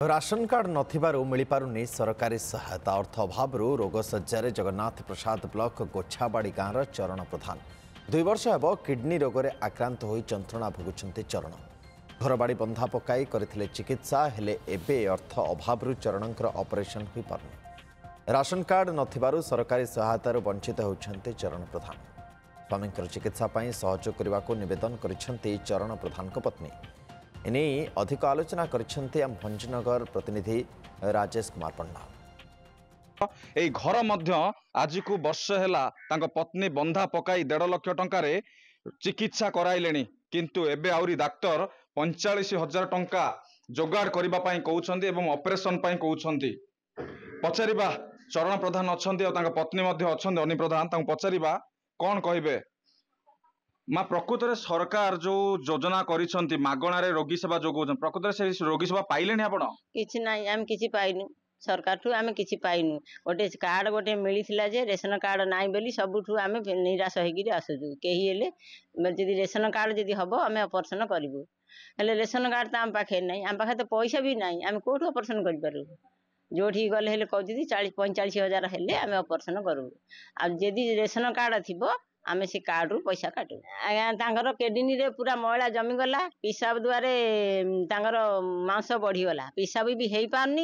Ration card नथिबारु मिलिपारुनी सरकारी सहायता अर्थ अभाव रोग सज्जार जगन्नाथ प्रसाद ब्लॉक गोछाबाड़ी गाँव चरण प्रधान 2 वर्ष हेब किडनी रोग में आक्रांत हो जंत्रणा भोगुंट चरण घरबाड़ी बंधा पकाई करथिले चिकित्सा हेले एबे अर्थ अभाव चरणकर ऑपरेशन हो पारुनी राशन कार्ड नथिबारु सरकारी सहायतार वंचित होउछन्ते चरण प्रधान स्वामी चिकित्सा पई सहयोग करने को निवेदन करिसेंते चरण प्रधान पत्नी एने अधिक आलोचना करिसेंते आम भंजनगर प्रतिनिधि राजेश कुमार पंडा ए घर मध्य आज को वर्ष हैला तांको पत्नी बंधा पकाई 1.5 लाख टंका चिकित्सा कराइलेनी किंतु एबे आउरी डाक्टर 45,000 टंका जोगाड़ करबा पई कहउछन्ती एवं ऑपरेशन पई कहउछन्ती पचारिबा चरण प्रधान अछन्ती और तांको पत्नी मध्य अछन्ती अनि प्रधान तांको पचारिबा कोन कहबे माँ प्रकृत में सरकार जो योजना करिसेंती मागणारे रोगी सेवा जोगौछन प्रकृत से रोगी सेवा पाइलेनी आपण किछि नाही हम किछि पाइनु सरकार ठू आम किछि पाइनु गोटे कार्ड गोटे मिलिथिला जे रेशन कार्ड नाही बेली सबुठू आम निराश होइगिरी आसुजु केही हेले जदि रेशन कार्ड जदि हबो आम ऑपरेशन करिवु हेले रेशन कार्ड त आम पाखे नाही आम पाखे त पैसा भी नाही आम कोठू ऑपरेशन करि पारु जोठी गले हेले कहउती 40-45,000 हेले आम ऑपरेशन करू आ जदि रेशन कार्ड थिबो आमे से कार्ड रु पैसा काटू आज्ञा किडनी रे पूरा मैला जमी गला पिसाब द्वारे मांस बढ़ीगला पिसाब भी हो पारनी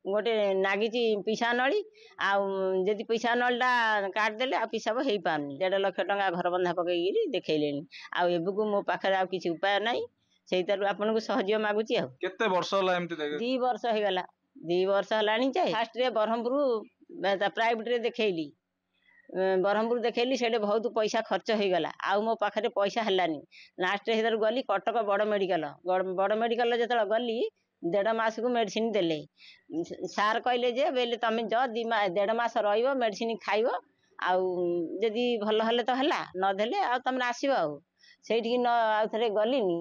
गोटे नागिची पिसा नली आदि पिसा नलटा काटदेले आ पिसाब हो पारनी 1.5 लाख टंका घर बंधा पकईकि देखले आबू मो पाखे आ किसी उपाय ना से आपन को सहयोग मागुची आ केते वर्ष होला एमती 2 वर्ष हो गला 2 वर्ष हलानी जाए फास्ट रे ब्रह्मपुर प्राइवेट रे देखैली ब्रह्मपुर देखली से बहुत पैसा खर्च हो गला आउ मो पाखे पैसा हलानी लास्ट गली कटक बड़ मेडिकल जो गली 1.5 मास को मेडिसिन देले सार कहले जे बेले तमें जो 1.5 मास रहिबो मेडिसिन खाइबो आउ जदि भल हेले तो हला न देले आ तमने आसीबो आउ सेठी न आउ थरे गलीनी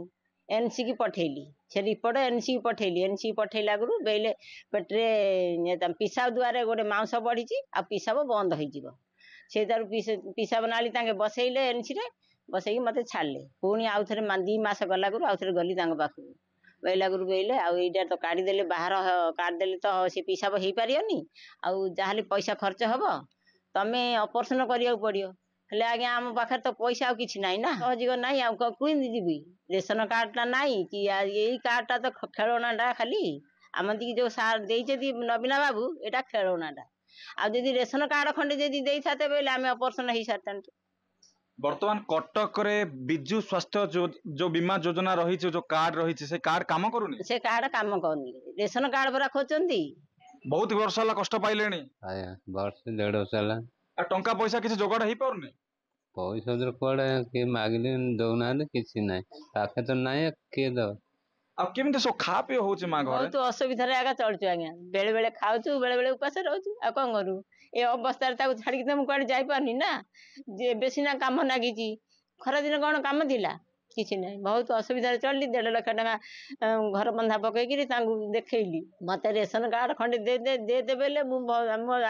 एनसी की पठेली से रिपोर्ट एनसी की पठेली एनसी पठेला गुरु बेले पेटरे पिसाब द्वारे गोटे मांस बढ़ी आ पिसाब बंद हो जिवो से पिसाब नाली बसैले एनसी रे बसैकी मत छाड़े पुणी आउ थे 2 मास गला गुरु आउ थे गली पाखु बेला गुरु बेले आईटा तो काढ़ीदे बाहर काढ़ीदे तो सी पिसाब हो पारनी आउ जहाँ पैसा खर्च हम तमें ऑपरेशन करिया पड़ो हेले आज्ञा आम पाखे तो पैसा किसी ना ना सहयोग ना कमी जी रेशन कार्डटा ना कि यही कार्डटा तो खेलनाटा खाली आम जो सार दे नवीना बाबू यहाँ खेलनाटा आ जदि रेशन कार्ड खंडे जदि दे थाते बेले आमे ऑपरेशन हो सारतां वर्तमान कटक रे बिजु स्वास्थ्य जो बीमा योजना रही जो कार्ड रही से कार्ड काम करूनी से कार्ड काम करनी रेशन कार्ड बरा खोजंती बहुत वर्ष होला कष्ट पाइलेनी आया वर्ष 1.5 वर्ष होला आ टंका पैसा किसी जोगाड़ हो पारुनी पैसा तो कोड़े के मागिले दउना किसी नै पाखे तो नै के दो अब केमते सो खा पे होचे मा घर बहुत असुविधा रे आगा चलछु आज्ञा बेले बेले खाउछु बेले बेले उपास रहछु आ कोन करू ए अवस्था रे ताको छाडी के हम कोड जाई पारनी ना जे बेसी ना काम नागिची खरा दिन कोन काम दिला किछि नै बहुत असुविधा रे चलली 1.5 लाख टका घर बंधा पकईकि तांगु देखैली मते रेशन कार्ड खंडे दे दे बेले मु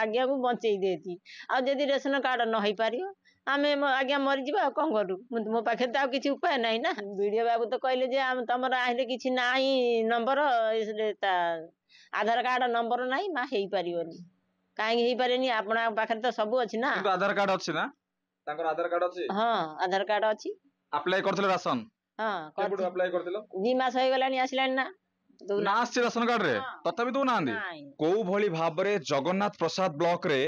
आज्ञा को बंचई देती आ जदि रेशन कार्ड न होई पारियो आमे आज्ञा मरि जीवा कोन करू मो पाखे तो किसी उपाय ना ना वीडियो बाबू तो कहले जे तमर आइले किछि नाही नंबर आधार कार्ड नंबर नाही मा हेई पारियोनी काहे हेई पारेनी आपना पाखे तो सब अछि ना किंतु आधार कार्ड अछि ना तांकर आधार कार्ड अछि हां आधार कार्ड अछि अप्लाई करथिले राशन हां केबुड अप्लाई करथिलो 2 मास होय गलानी आसिलानी ना ना आछि राशन कार्ड रे तथापि दो नांदी को भली भाबरे जगन्नाथ प्रसाद ब्लॉक रे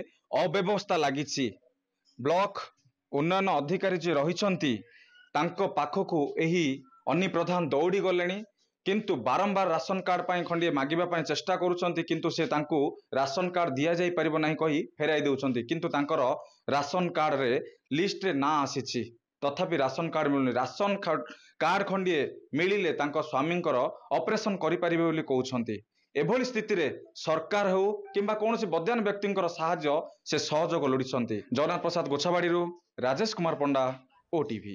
अव्यवस्था लागिछि ब्लॉक उन्नयन अधिकारी जे रहिछंती तांको पाखकु एही अनि प्रधान दौड़ी गलेनी किंतु बारंबार राशन कार्ड पाई खंडे मागिबा पाई चेष्टा करूछंती किंतु से तांको राशन कार्ड दिया जाई परिबो नाही कहि फेराई देउछंती किंतु तांकर राशन कार्ड रे लिस्ट रे ना आसीछि तथापि राशन कार्ड मिलुनी राशन कार्ड खंडे मिलिले तांको स्वामींकर ऑपरेशन करि परिबे बोली कहउछंती एभली स्थिति रे सरकार हो किंबा कोनोसी बद्यान व्यक्तिंकर साहाय्य से सहयोग लोड़िछंती जगन्नाथ प्रसाद गोछाबाड़ी राजेश कुमार पंडा ओटीवी।